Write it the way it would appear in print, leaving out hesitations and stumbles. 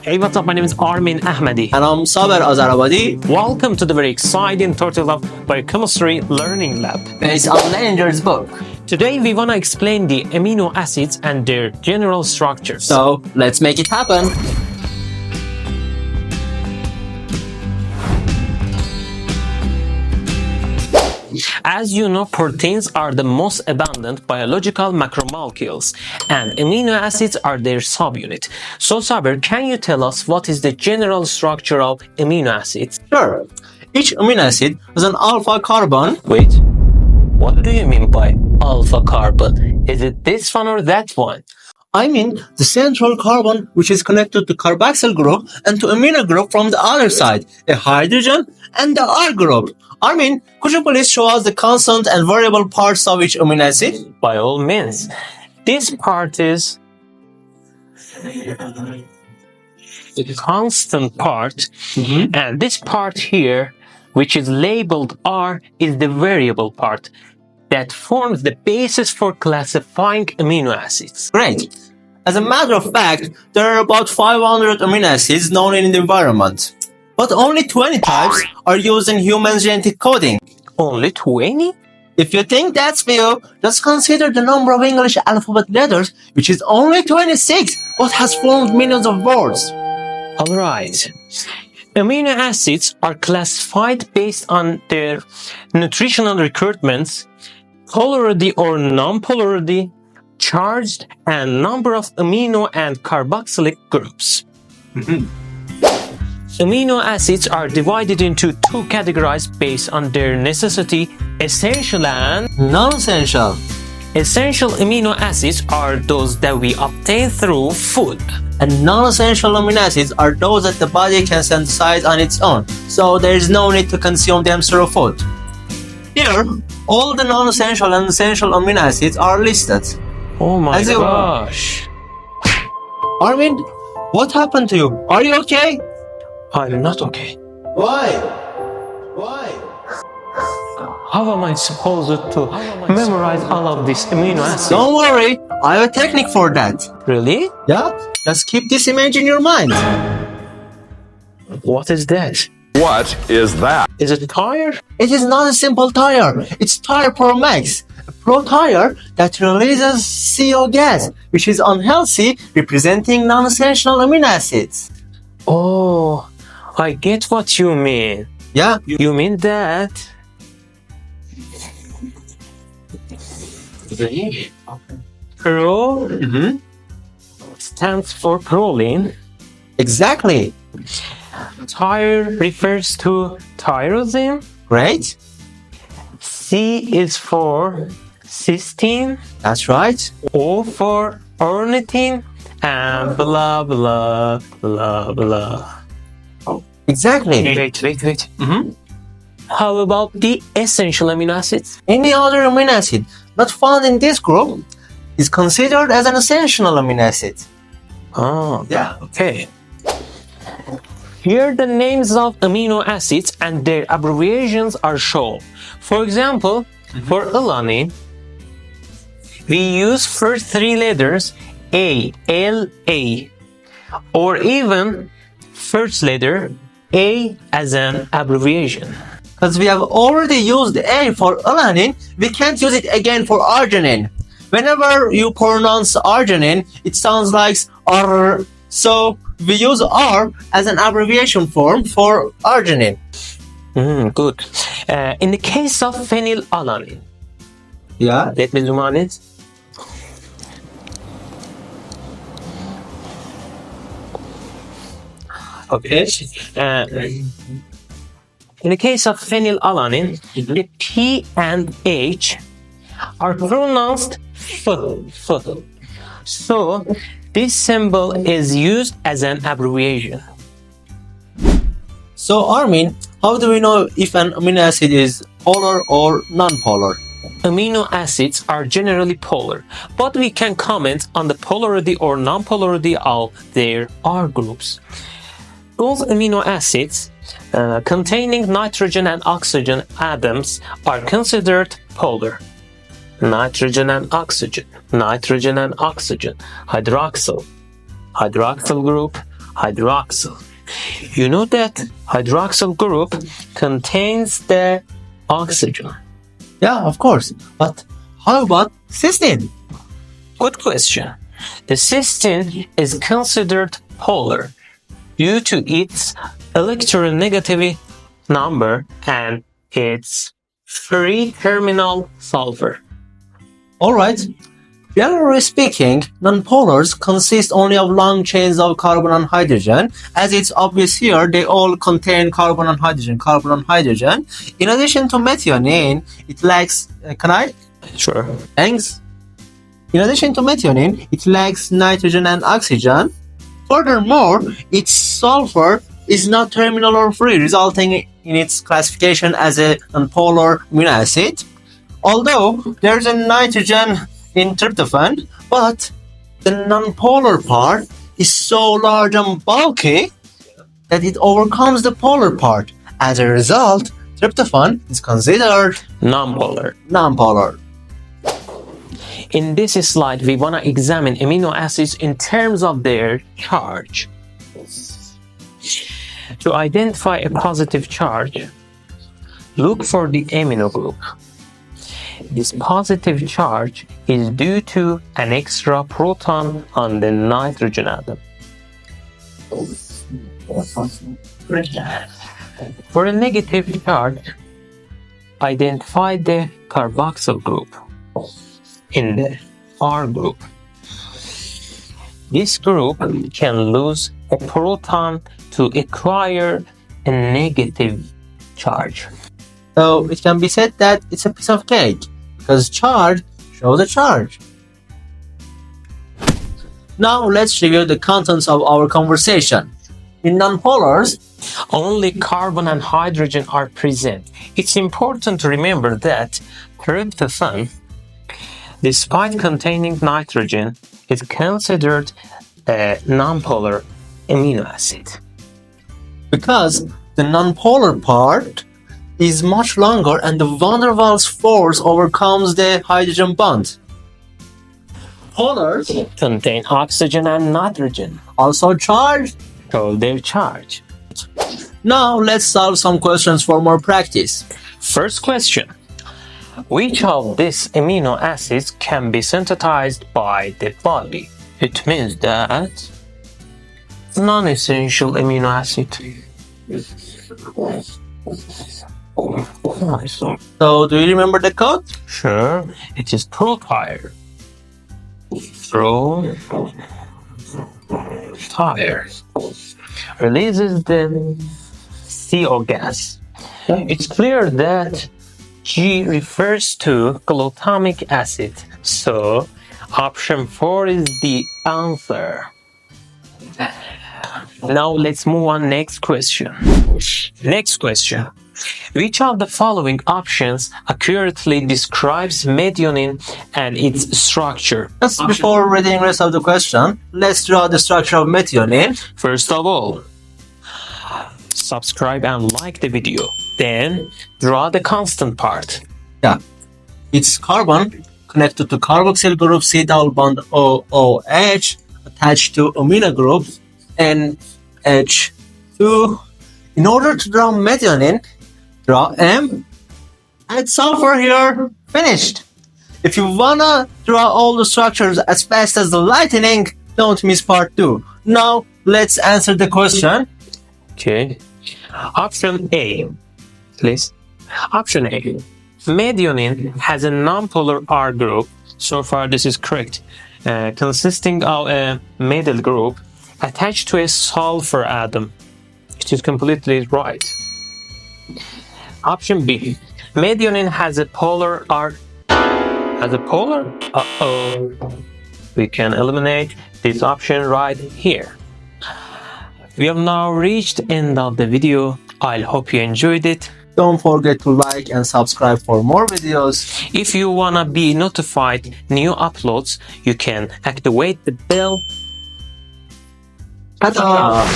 Hey, what's up? My name is Armin Ahmadi. And I'm Saber Azarabadi. Welcome to the very exciting Turtle of Biochemistry Learning Lab. Based on Leninger's book. Today we want to explain the amino acids and their general structures. So let's make it happen. As you know, proteins are the most abundant biological macromolecules, and amino acids are their subunit. So, Saber, can you tell us what is the general structure of amino acids? Sure. Each amino acid has an alpha carbon. Wait, what do you mean by alpha carbon? Is it this one or that one? I mean the central carbon, which is connected to carboxyl group and to amino group from the other side, a hydrogen and the R group. Armin, could you please show us the constant and variable parts of each amino acid? By all means. This part is the constant part, and this part here, which is labeled R, is the variable part that forms the basis for classifying amino acids. Great. As a matter of fact, there are about 500 amino acids known in the environment. But only 20 types are used in human genetic coding. Only 20? If you think that's few, just consider the number of English alphabet letters, which is only 26, but has formed millions of words. Alright. Amino acids are classified based on their nutritional requirements, polarity or non-polarity, charged, and number of amino and carboxylic groups. Amino acids are divided into two categories based on their necessity, essential and Non-essential. essential amino acids are those that we obtain through food. And non-essential amino acids are those that the body can synthesize on its own, so there is no need to consume them through food. Here, all the non-essential and essential amino acids are listed. Oh my As you- gosh. Armin, what happened to you? Are you okay? I'm not okay. Why? Why? How am I supposed to memorize all of these amino acids? Don't worry, I have a technique for that. Really? Yeah? Just keep this image in your mind. What is that? What is that? Is it a tire? It is not a simple tire. It's Tire Pro Max, a Pro Tire that releases CO gas, which is unhealthy, representing non-essential amino acids. Oh, I get what you mean. Yeah? You mean that? Pro stands for proline. Exactly. Tire refers to tyrosine. Great. C is for cysteine. That's right. O for ornithine. And blah, blah, blah, blah. Exactly. Wait. How about the essential amino acids? Any other amino acid not found in this group is considered as an essential amino acid. Oh, Yeah. okay. Here the names of amino acids and their abbreviations are shown. For example, for alanine, we use first three letters A, L, A, or even first letter A as an abbreviation. Because we have already used A for alanine, we can't use it again for arginine. Whenever you pronounce arginine, it sounds like R, so we use R as an abbreviation form for arginine. Good. In the case of phenylalanine, Yeah? let me zoom on it. Okay. In the case of phenylalanine, the P and H are pronounced F. So, this symbol is used as an abbreviation. So Armin, how do we know if an amino acid is polar or non-polar? Amino acids are generally polar, but we can comment on the polarity or non-polarity of their R groups. Those amino acids containing nitrogen and oxygen atoms are considered polar. Nitrogen and oxygen, hydroxyl group, hydroxyl. You know that hydroxyl group contains the oxygen. Yeah, of course. But how about cysteine? Good question. The cysteine is considered polar due to its electronegativity number and its free terminal sulfur. Alright. Generally speaking, nonpolars consist only of long chains of carbon and hydrogen. As it's obvious here, they all contain carbon and hydrogen, carbon and hydrogen. In addition to methionine, it lacks... can I? Sure. Thanks. In addition to methionine, it lacks nitrogen and oxygen. Furthermore, its sulfur is not terminal or free, resulting in its classification as a nonpolar amino acid. Although there's a nitrogen in tryptophan, but the nonpolar part is so large and bulky that it overcomes the polar part. As a result, tryptophan is considered Nonpolar. nonpolar. In this slide, we want to examine amino acids in terms of their charge. To identify a positive charge, look for the amino group. This positive charge is due to an extra proton on the nitrogen atom. For a negative charge, identify the carboxyl group in the R group. This group can lose a proton to acquire a negative charge. So it can be said that it's a piece of cake, because charge shows a charge. Now let's review the contents of our conversation. In nonpolars, Only carbon and hydrogen are present. It's important to remember that tryptophan, despite containing nitrogen, is considered a nonpolar amino acid. because the nonpolar part is much longer and the van der Waals force overcomes the hydrogen bond. Polars, Contain oxygen and nitrogen, also charged. show their charge. Now let's solve some questions for more practice. First question. Which of these amino acids can be synthesized by the body? It means that non-essential amino acid. Nice. So do you remember the code? Sure, it is Pro Tyre. Pro Tyre releases the CO gas. It's clear that G refers to glutamic acid, so option 4 is the answer. Now let's move on next question. Next question. Which of the following options accurately describes methionine and its structure? Just before reading the rest of the question, let's draw the structure of methionine. First of all, subscribe and like the video. Then draw the constant part. Yeah, it's carbon connected to carboxyl group C double bond OOH attached to amino group NH2. In order to draw methionine, draw M, add sulfur here, finished. If you wanna draw all the structures as fast as the lightning, don't miss part 2. Now let's answer the question. Okay. Option A, please. Option A. Methionine has a nonpolar R group. So far this is correct. Consisting of a middle group attached to a sulfur atom. It is completely right. Option B. Methionine has a polar R. Has a polar? Uh-oh. We can eliminate this option right here. We have now reached the end of the video. I hope you enjoyed it. Don't forget to like and subscribe for more videos. If you wanna be notified new uploads, you can activate the bell. Ta-da!